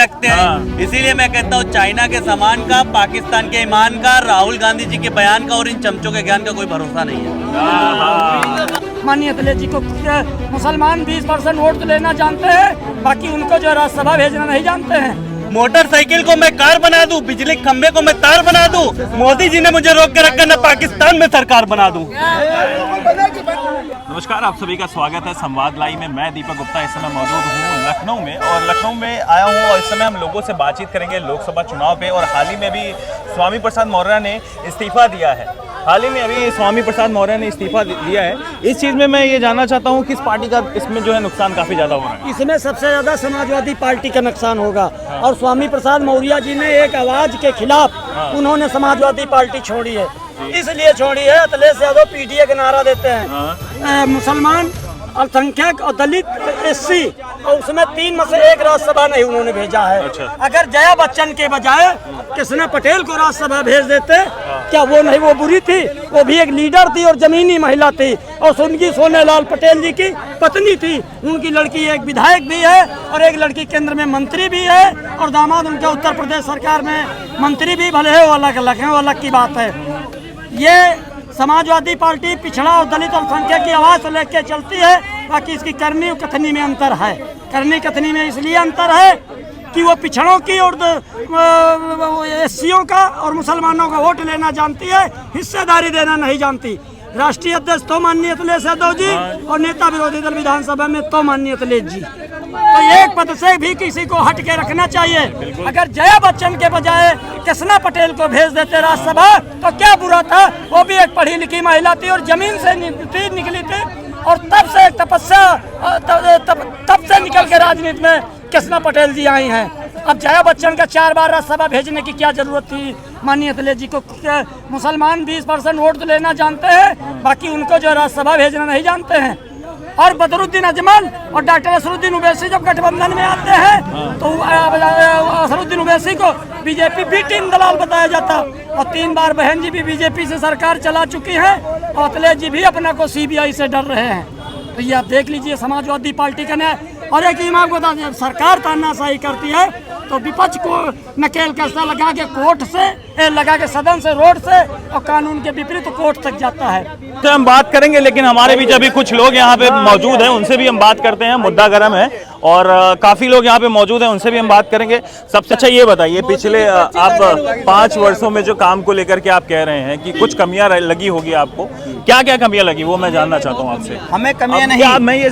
लगते हैं। इसीलिए मैं कहता हूँ चाइना के सामान का, पाकिस्तान के ईमान का, राहुल गांधी जी के बयान का और इन चमचों के ज्ञान का कोई भरोसा नहीं है। माननीय अखिलेश जी को मुसलमान 20% वोट लेना जानते हैं, बाकी उनको जो राज्यसभा भेजना नहीं जानते हैं। मोटरसाइकिल को मैं कार बना दूं, बिजली के खंबे को मैं तार बना दूं, मोदी जी ने मुझे रोक के रखा, न पाकिस्तान में सरकार बना दूं। नमस्कार, आप सभी का स्वागत है संवाद लाइव में। मैं दीपक गुप्ता इस समय मौजूद हूँ लखनऊ में, और लखनऊ में आया हूँ और इस समय हम लोगों से बातचीत करेंगे लोकसभा चुनाव पे। और हाल ही में भी स्वामी प्रसाद मौर्य ने इस्तीफा दिया है। हाल ही में अभी स्वामी प्रसाद मौर्य ने इस्तीफा दिया है। इस चीज़ में मैं ये जानना चाहता हूँ किस पार्टी का इसमें जो है नुकसान काफ़ी ज़्यादा हो रहा है। इसमें सबसे ज़्यादा समाजवादी पार्टी का नुकसान होगा। और स्वामी प्रसाद मौर्य जी ने एक आवाज़ के खिलाफ उन्होंने समाजवादी पार्टी छोड़ी है। इसलिए छोड़ी है, अखिलेश यादव पीटीए का नारा देते हैं, मुसलमान, अल्पसंख्यक और दलित, एससी, और उसमें 3 में से 1 राज्यसभा नहीं उन्होंने भेजा है। अगर जया बच्चन के बजाय कृष्णा पटेल को राज्यसभा भेज देते, क्या वो नहीं वो बुरी थी? वो भी एक लीडर थी और जमीनी महिला थी, और उनकी सोनेलाल पटेल जी की पत्नी थी। उनकी लड़की एक विधायक भी है और एक लड़की केंद्र में मंत्री भी है, और दामाद उनके उत्तर प्रदेश सरकार में मंत्री भी, भले है वो अलग अलग है, वो अलग की बात है। ये समाजवादी पार्टी पिछड़ा और दलित अल्पसंख्यक की आवाज़ से लेकर चलती है, बाकी इसकी करनी और कथनी में अंतर है। करनी कथनी में इसलिए अंतर है कि वो पिछड़ों की और एससीओं का और मुसलमानों का वोट लेना जानती है, हिस्सेदारी देना नहीं जानती। राष्ट्रीय अध्यक्ष तो माननीय अखिलेश यादव जी और नेता विरोधी दल विधानसभा में तो माननीय अखिलेश जी। तो एक पद से भी किसी को हट के रखना चाहिए। अगर जया बच्चन के बजाय कृष्णा पटेल को भेज देते राज्यसभा तो क्या बुरा था? वो भी एक पढ़ी लिखी महिला थी और जमीन से निकली थी, और तब से तपस्या तब से निकल के राजनीति में कृष्णा पटेल जी आई हैं। अब जया बच्चन का 4 बार राज्यसभा भेजने की क्या जरूरत थी? माननीय अखिलेश जी को मुसलमान 20% वोट लेना जानते हैं, बाकी उनको जो राज्यसभा भेजना नहीं जानते हैं। और बदरुद्दीन अजमल और डॉक्टर असरुद्दीन ओवैसी जब गठबंधन में आते हैं तो असरुद्दीन ओवैसी को बीजेपी बी टीम दलाल बताया जाता, और 3 बार बहन जी भी बीजेपी से सरकार चला चुकी है, और अखिलेश जी भी अपना को सीबीआई से डर रहे हैं। तो ये आप देख लीजिए समाजवादी पार्टी का न्याय। और एक ही बात बता दें, सरकार तानाशाही करती है तो विपक्ष को नकेल कसा लगा के कोर्ट से लगा के सदन से, रोड से, और कानून के विपरीत कोर्ट तक जाता है। तो हम बात करेंगे, लेकिन हमारे बीच अभी कुछ लोग यहाँ पे मौजूद हैं, उनसे भी हम बात करते हैं। मुद्दा गर्म है और काफी लोग यहाँ पे मौजूद हैं, उनसे भी हम बात करेंगे। सबसे अच्छा ये बताइए, पिछले आप 5 वर्षों में जो काम को लेकर के आप कह रहे हैं कि कुछ कमियां लगी होगी आपको, क्या क्या कमियां लगी वो मैं जानना चाहता हूँ आपसे। हमें कमियां नहीं, मैं ये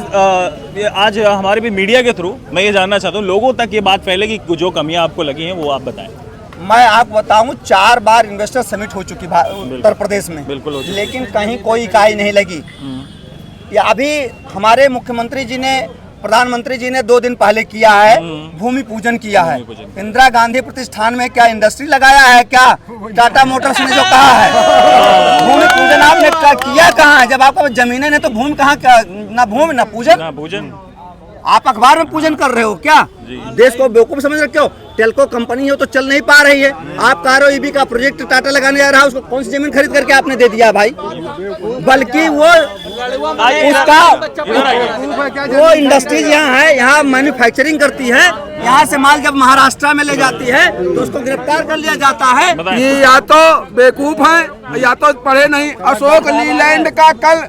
आज हमारे भी मीडिया के थ्रू मैं ये जानना चाहता हूँ, लोगों तक ये बात फैले कि जो कमियां आपको लगी हैं वो आप बताएं। मैं आपको बताऊं, 4 बार इन्वेस्टर समिट हो चुकी उत्तर प्रदेश में, बिल्कुल, लेकिन कहीं कोई इकाई नहीं लगी। या अभी हमारे मुख्यमंत्री जी ने, प्रधानमंत्री जी ने 2 दिन पहले किया है, भूमि पूजन किया है। इंदिरा गांधी प्रतिष्ठान में क्या इंडस्ट्री लगाया है? क्या टाटा मोटर्स ने जो कहा है, भूमि पूजन आपने किया कहाँ है? जब आपको जमीनें नहीं तो भूमि कहाँ? ना भूमि ना पूजन। आप अखबार में पूजन कर रहे हो क्या? देश को बेवकूफ समझ रखे हो? टेल्को कंपनी है तो चल नहीं पा रही है। आप कह रहे हो ईबी का प्रोजेक्ट टाटा लगाने जा रहा है, उसको कौन सी जमीन खरीद करके आपने दे दिया भाई? बल्कि वो इंडस्ट्रीज यहाँ है, यहाँ मैन्युफैक्चरिंग करती है, यहाँ से माल जब महाराष्ट्र में ले जाती है तो उसको गिरफ्तार कर लिया जाता है। ये या तो बेवकूफ हैं या तो पढ़े नहीं। अशोक लीलैंड का कल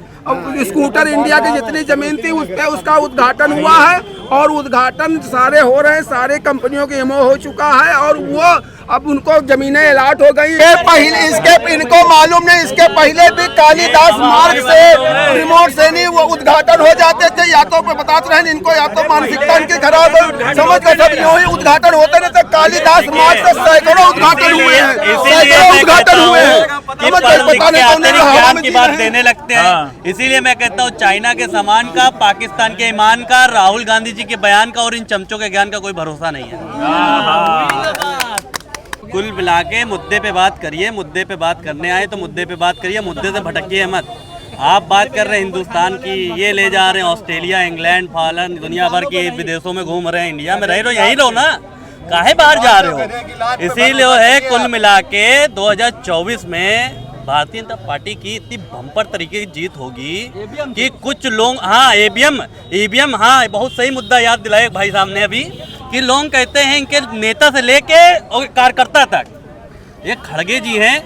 स्कूटर इंडिया की जितनी जमीन थी उस पे उसका उद्घाटन हुआ है, और उद्घाटन सारे हो रहे हैं, सारे कंपनियों के एमओ हो चुका है, और वो अब उनको जमीनें अलाट हो गई है। पहले इनको मालूम नहीं, इसके पहले भी कालिदास मार्ग से, रिमोट से नहीं वो उद्घाटन हो जाते थे। या तो बताते रहे इनको, या तो मानसिकता इनकी खराब है, समझ कर सब यूं ही उद्घाटन होते नहीं थे। कालिदास मार्ग से सैकड़ों उद्घाटन हुए हैं, सैकड़ों उद्घाटन हुए हैं। की बात देने लगते हैं। इसीलिए मैं कहता हूँ चाइना के सामान का, पाकिस्तान के ईमान का, राहुल गांधी जी के बयान का और इन चमचों के ज्ञान का कोई भरोसा नहीं है। कुल मिला के मुद्दे पे बात करिए, मुद्दे पे बात करने आए तो मुद्दे पे बात करिए, मुद्दे से भटकिए मत। आप बात कर रहे हैं हिंदुस्तान की, ये ले जा रहे हैं ऑस्ट्रेलिया, इंग्लैंड, फालन, दुनिया भर के विदेशों में घूम रहे हैं। इंडिया में रह रहे हो, यहीं रहो ना, काहे बाहर जा रहे हो? इसीलिए है कुल मिला के 2024 में भारतीय जनता पार्टी की इतनी बम्पर तरीके की जीत होगी कि कुछ लोग, हाँ ईवीएम, हाँ बहुत सही मुद्दा याद दिलाए भाई साहब ने अभी, कि लोग कहते हैं इनके नेता से लेके और कार्यकर्ता तक। ये खड़गे जी हैं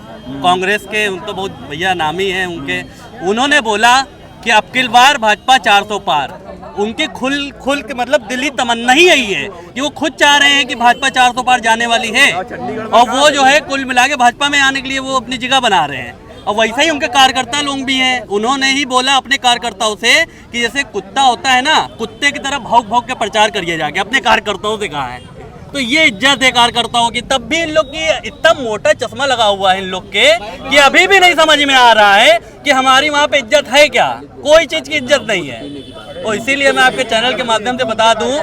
कांग्रेस के, उन तो बहुत भैया नामी हैं उनके, उन्होंने बोला कि अब की बार भाजपा 400 पार। उनकी खुल के मतलब दिली तमन्ना ही यही है कि वो खुद चाह रहे हैं कि भाजपा 400 पार जाने वाली है, और वो जो है कुल मिला के भाजपा में आने के लिए वो अपनी जगह बना रहे हैं। और वैसा ही उनके कार्यकर्ता लोग भी हैं, उन्होंने ही बोला अपने कार्यकर्ताओं से कि जैसे कुत्ता होता है ना, कुत्ते की तरह भौंक भौंक के प्रचार करिए जाके, अपने कार्यकर्ताओं से कहा है। तो ये इज्जत है कार्यकर्ताओं की। तब भी इन लोग की इतना मोटा चश्मा लगा हुआ है इन लोग के कि अभी भी नहीं समझ में आ रहा है कि हमारी वहाँ पे इज्जत है क्या, कोई चीज की इज्जत नहीं है। और इसीलिए मैं आपके चैनल के माध्यम से बता दूं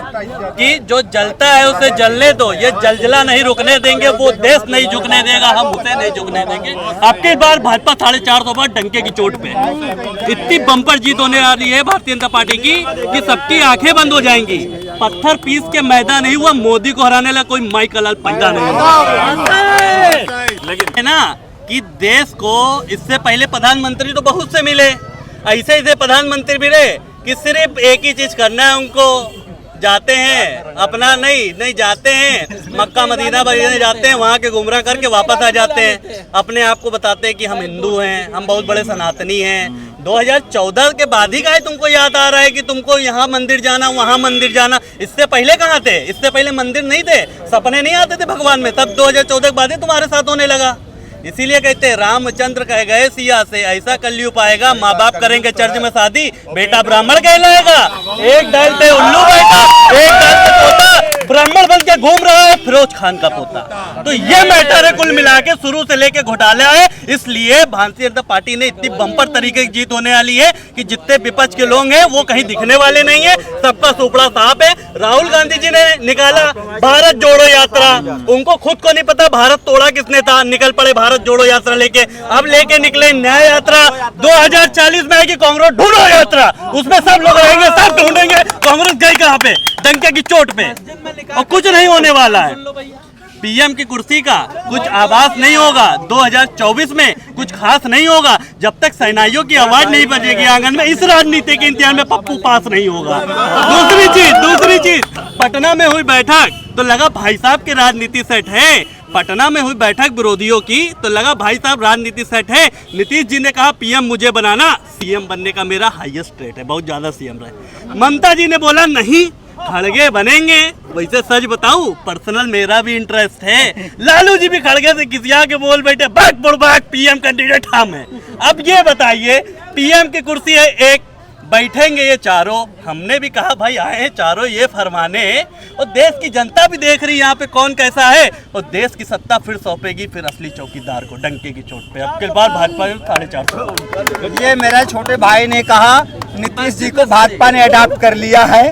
कि जो जलता है उसे जलने दो, ये जलजला नहीं रुकने देंगे, वो देश नहीं झुकने देगा, हम उसे नहीं झुकने देंगे। आपके बार भाजपा 450 बार डंके की चोट पे, इतनी बम्पर जीत होने वाली है भारतीय जनता पार्टी की कि सबकी आंखें बंद हो जाएंगी। पत्थर पीस के मैदान नहीं हुआ, मोदी को हराने ला कोई माई का लाल पैदा नहीं हुआ। लेकिन है ना कि देश को इससे पहले प्रधानमंत्री तो बहुत से मिले, ऐसे प्रधानमंत्री मिले कि सिर्फ एक ही चीज करना है उनको, जाते हैं अपना नहीं जाते हैं मक्का मदीना बदीना जाते हैं, वहाँ के गुमराह करके वापस आ जाते हैं, अपने आप को बताते हैं कि हम हिंदू हैं, हम बहुत बड़े सनातनी हैं। 2014 के बाद ही का है तुमको याद आ रहा है कि तुमको यहाँ मंदिर जाना वहाँ मंदिर जाना। इससे पहले कहाँ थे? इससे पहले मंदिर नहीं थे, सपने नहीं आते थे भगवान में, तब 2014 के बाद ही तुम्हारे साथ होने लगा। इसीलिए कहते हैं रामचंद्र कह गए सिया से, ऐसा कलयुग पाएगा, माँ बाप करेंगे चर्च में शादी, बेटा ब्राह्मण कहलाएगा। एक डाल पे उल्लू बैठा, एक डाल पे तोता, ब्राह्मण बन के घूम रहा है फिरोज खान का पोता। तो ये मैटर है कुल मिला के, शुरू से लेके घोटाला है। इसलिए भारतीय जनता पार्टी ने इतनी बम्पर तरीके की जीत होने वाली है कि जितने विपक्ष के लोग हैं वो कहीं दिखने वाले नहीं है, सबका सुपड़ा साफ है। राहुल गांधी जी ने निकाला भारत जोड़ो यात्रा, उनको खुद को नहीं पता भारत तोड़ा किसने था, निकल पड़े भारत जोड़ो यात्रा लेके। अब लेके निकले न्याय यात्रा, 2040 में आएगी कांग्रेस ढूंढो यात्रा, उसमें सब लोग रहेंगे, सब ढूंढेंगे कांग्रेस गई कहाँ पे, डंके की चोट पे। और कुछ नहीं होने वाला है, पीएम की कुर्सी का कुछ आवाज नहीं होगा, 2024 में कुछ खास नहीं होगा जब तक सेनाइयों की आवाज नहीं बजेगी आंगन में। इस राजनीति के इम्तिहान में पप्पू पास नहीं होगा। दूसरी चीज पटना में हुई बैठक तो लगा भाई साहब की राजनीति सेट है, पटना में हुई बैठक विरोधियों की तो लगा भाई साहब राजनीति सेट है। नीतीश जी ने कहा पीएम मुझे बनाना, सीएम बनने का मेरा हाईएस्ट रेट है, बहुत ज्यादा सीएम रहे। ममता जी ने बोला नहीं खड़गे बनेंगे। वैसे सच बताऊं पर्सनल मेरा भी इंटरेस्ट है, लालू जी भी खड़गे से किसिया के बोल बैठे बाग बुड़बाग पीएम कैंडिडेट हम है। अब ये बताइए पीएम की कुर्सी है एक, बैठेंगे ये चारों, हमने भी कहा भाई आए हैं चारों ये फरमाने, और देश की जनता भी देख रही है यहाँ पे कौन कैसा है, और देश की सत्ता फिर सौंपेगी फिर असली चौकीदार को डंके की चोट पे। अब के बाद भाजपा 450। ये मेरे छोटे भाई ने कहा नीतीश जी को भाजपा ने अडॉप्ट कर लिया है,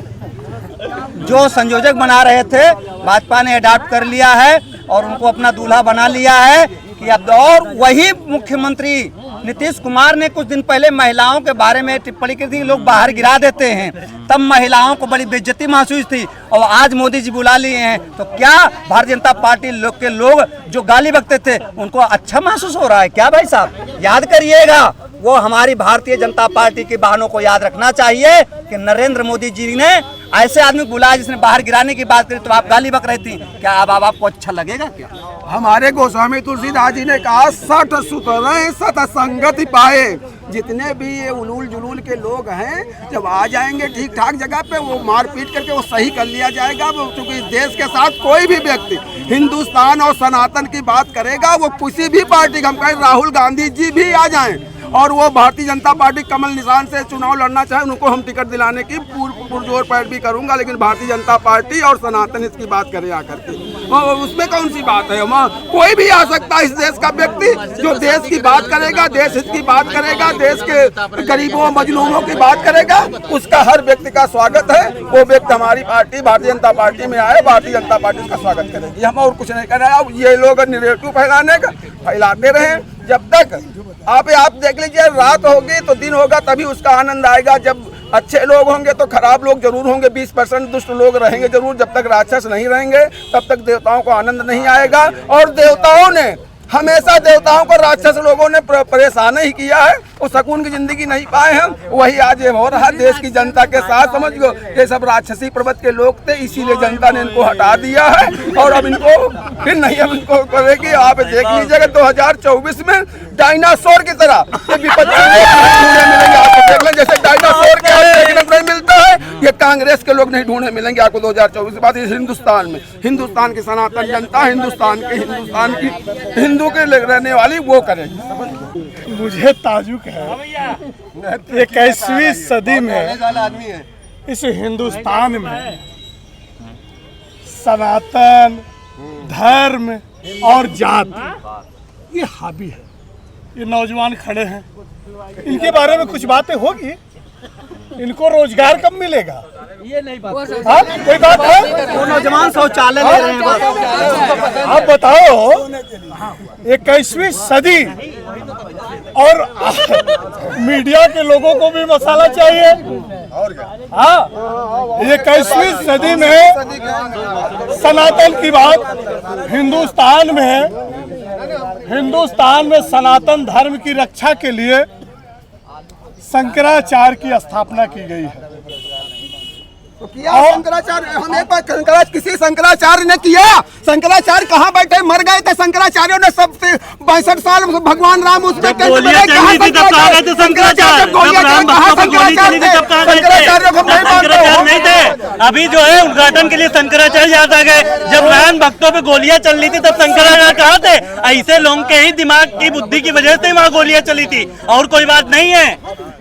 जो संयोजक बना रहे थे भाजपा ने अडॉप्ट कर लिया है और उनको अपना दूल्हा बना लिया है कि अब। और वही मुख्यमंत्री नीतीश कुमार ने कुछ दिन पहले महिलाओं के बारे में टिप्पणी की थी, लोग बाहर गिरा देते हैं, तब महिलाओं को बड़ी बेइज्जती महसूस थी, और आज मोदी जी बुला लिए हैं तो क्या भारतीय जनता पार्टी के लोग जो गाली बकते थे उनको अच्छा महसूस हो रहा है क्या? भाई साहब याद करिएगा, वो हमारी भारतीय जनता पार्टी के बहनों को याद रखना चाहिए कि नरेंद्र मोदी जी ने ऐसे आदमी को बुलाया जिसने बाहर गिराने की बात करी तो आप गाली बक रही थी, क्या अब आपको अच्छा लगेगा क्या? हमारे गोस्वामी तुलसीदास जी ने कहा सठ सुतरें सत संगति पाए। जितने भी ये उलूल जुलूल के लोग हैं जब आ जाएंगे ठीक ठाक जगह पे, वो मारपीट करके वो सही कर लिया जाएगा। क्योंकि इस देश के साथ कोई भी व्यक्ति हिंदुस्तान और सनातन की बात करेगा, वो किसी भी पार्टी का, हम कहें राहुल गांधी जी भी आ जाएं और वो भारतीय जनता पार्टी कमल निशान से चुनाव लड़ना चाहे, उनको हम टिकट दिलाने की पुरजोर पैरवी करूंगा, लेकिन भारतीय जनता पार्टी और सनातन इसकी बात करे आकर के, उसमें कौन सी बात है? कोई भी आ सकता है इस देश का व्यक्ति जो देश की बात करेगा, देश हित की बात करेगा, देश के गरीबों मजलूमों की बात करेगा, उसका हर व्यक्ति का स्वागत है। वो व्यक्ति हमारी पार्टी भारतीय जनता पार्टी में आए, भारतीय जनता पार्टी उसका स्वागत करेगी, हम और कुछ नहीं कर रहे हैं। ये लोग निगेटिव फैलाते रहे जब तक आप देख लीजिए, रात होगी तो दिन होगा, तभी उसका आनंद आएगा। जब अच्छे लोग होंगे तो खराब लोग जरूर होंगे, 20% दुष्ट लोग रहेंगे जरूर। जब तक राक्षस नहीं रहेंगे तब तक देवताओं को आनंद नहीं आएगा। और देवताओं ने हमेशा देवताओं को राक्षस लोगों ने परेशान ही किया है, वो सुकून की जिंदगी नहीं पाए हैं। वही आज ये हो रहा है देश की जनता के साथ। समझ लो ये सब राक्षसी प्रवृत्ति के लोग थे, इसीलिए जनता ने इनको हटा दिया है और अब इनको फिर नहीं, अब इनको करेगी। आप देख लीजिएगा 2024 में डायनासोर की तरह ये विपत्ति मिलेंगे आपको, देख लें जैसे डायनासोर के देखने को नहीं मिलता है, ये कांग्रेस के लोग नहीं ढूंढने मिलेंगे आपको 2024 के बाद। इस हिंदुस्तान में, हिंदुस्तान की सनातन जनता, हिंदुस्तान की हिंदू के रहने वाली वो करेगी। मुझे ताजुब है 21वीं सदी में इस हिंदुस्तान में सनातन धर्म और जाति ये हावी है। ये नौजवान खड़े हैं, इनके बारे में कुछ बातें होगी। इनको रोजगार कब मिलेगा? ये नहीं बात कोई बात है? वो नौजवान शौचालय ले रहे हैं। आप बताओ 21वीं सदी और मीडिया के लोगों को भी मसाला चाहिए। हाँ, 21वीं सदी में सनातन की बात हिंदुस्तान में सनातन धर्म की रक्षा के लिए शंकराचार्य की स्थापना की गई है। तो किया शंकराचार्य, हम एक बार किसी शंकराचार्य ने किया? शंकराचार्य कहाँ बैठे? मर गए थे शंकराचार्यों ने, सब 62 साल भगवान राम उस पे नहीं थे। अभी जो है उद्घाटन के लिए शंकराचार्य याद आ गए। जब राम भक्तों पे गोलियां चल रही थी तब शंकराचार्य कहाँ थे? ऐसे लोगों के ही दिमाग की बुद्धि की वजह से वहाँ गोलियां चली थी, और कोई बात नहीं है।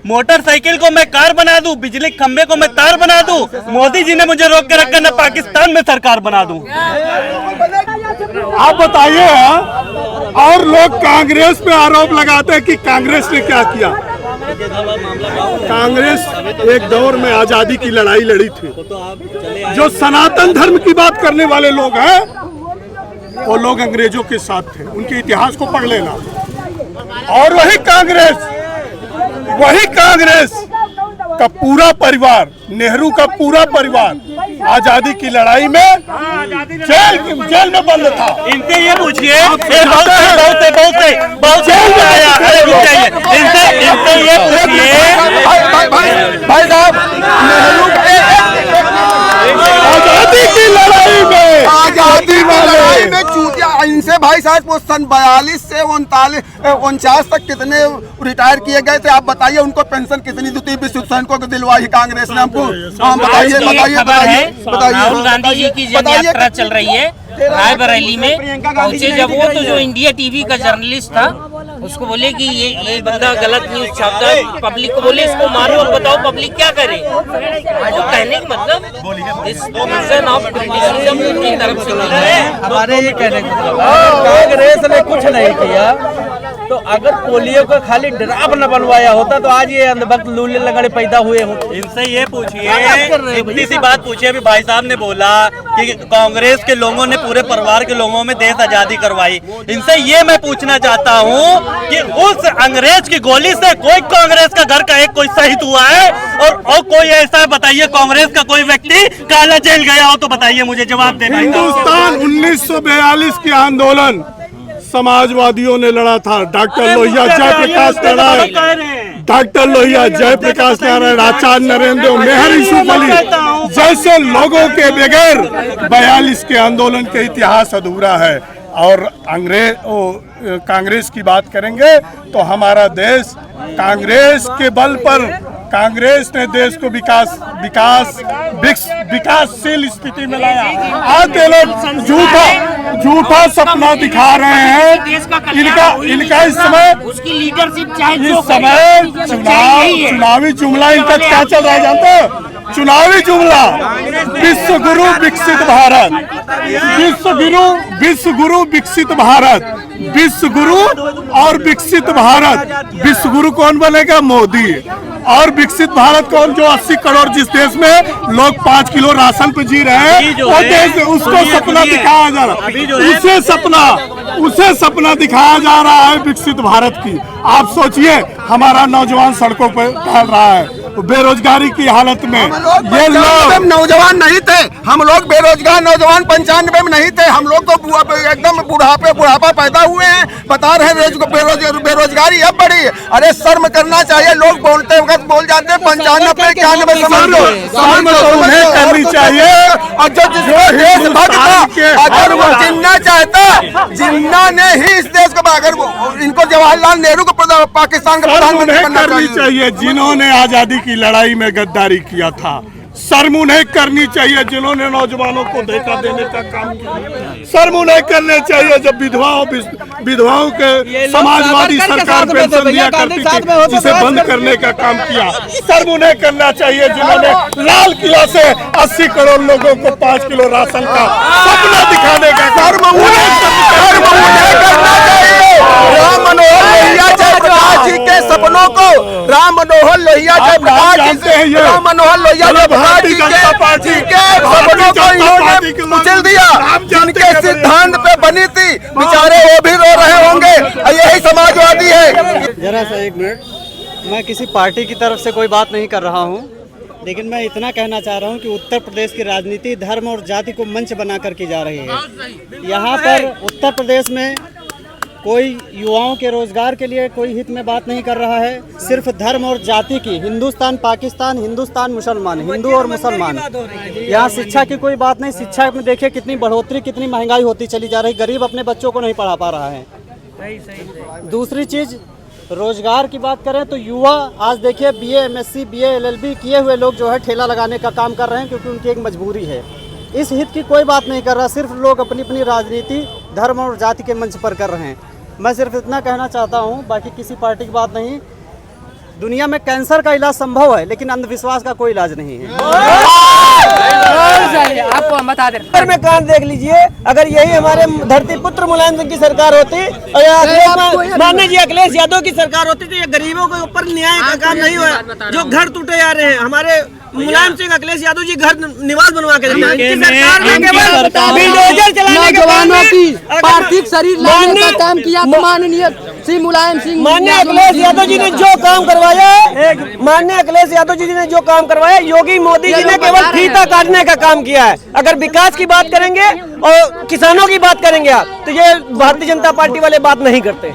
मोटरसाइकिल को मैं कार बना दूं, बिजली खंबे को मैं तार बना दूं, मोदी जी ने मुझे रोक के रखा, न पाकिस्तान में सरकार बना दूं। आप बताइए। और लोग कांग्रेस पे आरोप लगाते हैं कि कांग्रेस ने क्या किया। कांग्रेस एक दौर में आजादी की लड़ाई लड़ी थी। जो सनातन धर्म की बात करने वाले लोग हैं वो लोग अंग्रेजों के साथ थे, उनके इतिहास को पढ़ लेना। और वही कांग्रेस का पूरा परिवार, नेहरू का पूरा परिवार आजादी की लड़ाई में जेल में बंद था। इनसे ये पूछिए, बहुत जेल में आया। इनसे ये पूछिए भाई साहब, नेहरू आजादी की लड़ाई में चूतिया इनसे भाई साहब वो सन 42 से 49 तक कितने रिटायर किए गए थे? आप बताइए उनको पेंशन कितनी दी थी? विश्व सैनिकों को दिलवाई कांग्रेस ने हमको। बताइए। राहुल गांधी जी की जन यात्रा चल रही है, रायबरेली में पहुंचे जब वो, तो जो इंडिया टीवी का जर्नलिस्ट था उसको बोले कि ये बंदा गलत न्यूज छापता है, पब्लिक को बोले इसको मारो और बताओ पब्लिक क्या करे। तो कहने का मतलब इस रीजन ऑफ क्रिटिसिज्म की तरफ से हमारे ये कहने का कांग्रेस ने कुछ नहीं किया, तो अगर पोलियो का खाली ड्राफ न बनवाया होता तो आज ये अंधभक्त लूले लगड़े पैदा हुए होते। इनसे ये पूछिए, इतनी सी बात पूछिए। अभी भाई साहब ने बोला कि कांग्रेस के लोगों ने पूरे परिवार के लोगों में देश आजादी करवाई। इनसे ये मैं पूछना चाहता हूँ कि उस अंग्रेज की गोली से कोई कांग्रेस का घर का एक कोई शहीद हुआ है? और कोई ऐसा बताइए कांग्रेस का कोई व्यक्ति काला जेल गया हो तो बताइए, मुझे जवाब देना। हिंदुस्तान 1942 के आंदोलन समाजवादियों ने लड़ा था। डॉक्टर लोहिया जयप्रकाश नारायण, आचार्य नरेंद्र, मेहर यूसुफ अली जैसे लोगों के बगैर 42 के आंदोलन के इतिहास अधूरा है। और कांग्रेस की बात करेंगे तो हमारा देश कांग्रेस के बल पर, कांग्रेस ने देश को विकासशील स्थिति में लाया। आज ये लोग झूठा सपना दिखा रहे हैं। इनका इस समय उसकी लीडरशिप चाहे चुनावी जुमला इनका क्या चल रहा है जानते हो? चुनावी जुमला विश्व गुरु विकसित भारत, विश्व गुरु विकसित भारत, विश्व गुरु और विकसित भारत। विश्व गुरु कौन बनेगा? मोदी। और विकसित भारत कौन? जो 80 करोड़ जिस देश में लोग 5 किलो राशन पे जी रहे हैं, वो देश, उसको सपना दिखाया जा रहा है। उसे सपना दिखाया जा रहा है विकसित भारत की। आप सोचिए, हमारा नौजवान सड़कों पर टहल रहा है, बेरोजगारी की हालत में ये ये लोग नौजवान नहीं थे, हम लोग बेरोजगार नौजवान 95 में नहीं थे, हम लोग तो एकदम बुढ़ापा पैदा हुए हैं। बता रहे बेरोजगारी अब बढ़ी। अरे शर्म करना चाहिए। लोग बोलते वक्त बोल जाते हैं 95 91 शर्म तो उन्हें करनी चाहिए। और जो देशभक्त था, अगर वो जिन्ना चाहता, जिन्ना ने ही इस देश को, अगर इनको जवाहरलाल नेहरू को पाकिस्तान का प्रधानमंत्री बनना करनी चाहिए जिन्होंने आजादी की लड़ाई में गद्दारी किया था। शर्म उन्हें करनी चाहिए जिन्होंने नौजवानों को धोखा देने का काम किया। शर्म उन्हें करने चाहिए जब विधवाओं के समाजवादी सरकार पेंशन दिया करती थी, जिसे बंद करने का काम किया। शर्म उन्हें करना चाहिए जिन्होंने लाल किला से 80 करोड़ लोगों को 5 किलो राशन का सपना दिखाने का शर्म उन्हें करना चाहिए। राम मनोहर लोहिया जयप्रकाश जी के सपनों को, राम मनोहर लोहिया जयप्रकाश जी के सपनों को इन्होंने कुचल दिया। जिनके सिद्धांत पे बनी थी, बेचारे वो भी रो रहे होंगे। यही समाजवादी है। जरा सा एक मिनट, मैं किसी पार्टी की तरफ से कोई बात नहीं कर रहा हूँ, लेकिन मैं इतना कहना चाह रहा हूँ कि उत्तर प्रदेश की राजनीति धर्म और जाति को मंच बना कर की जा रही है। यहाँ पर उत्तर प्रदेश में कोई युवाओं के रोजगार के लिए कोई हित में बात नहीं कर रहा है, सिर्फ धर्म और जाति की, हिंदुस्तान पाकिस्तान, हिंदुस्तान मुसलमान, हिंदू और मुसलमान। यहाँ शिक्षा की कोई बात नहीं। शिक्षा में देखिए कितनी बढ़ोतरी, कितनी महंगाई होती चली जा रही। गरीब अपने बच्चों को नहीं पढ़ा पा रहा है। दूसरी चीज़, रोजगार की बात करें तो युवा आज देखिए BA MSc BA LLB किए हुए लोग जो है ठेला लगाने का काम कर रहे हैं, क्योंकि उनकी एक मजबूरी है। इस हित की कोई बात नहीं कर रहा, सिर्फ लोग अपनी अपनी राजनीति धर्म और जाति के मंच पर कर रहे हैं। मैं सिर्फ इतना कहना चाहता हूँ, बाकी किसी पार्टी की बात नहीं। दुनिया में कैंसर का इलाज संभव है, लेकिन अंधविश्वास का कोई इलाज नहीं है। आपको बता दे में कान देख लीजिए, अगर यही हमारे धरती पुत्र मुलायम सिंह की सरकार होती और माननीय जी अखिलेश यादव की सरकार होती, तो ये गरीबों के ऊपर न्याय का काम नहीं हुआ। जो घर टूटे जा रहे हैं, हमारे मुलायम सिंह अखिलेश यादव जी घर निवास बनवा के नौजवानों की पार्थिव शरीर लाने का काम किया तो माननीय श्री मुलायम सिंह, माननीय अखिलेश यादव जी ने जो काम करवाया, माननीय अखिलेश यादव जी ने जो काम करवाया, योगी मोदी जी ने केवल फीता काटने का काम किया है। अगर विकास की बात करेंगे और किसानों की बात करेंगे आप, तो ये भारतीय जनता पार्टी वाले बात नहीं करते।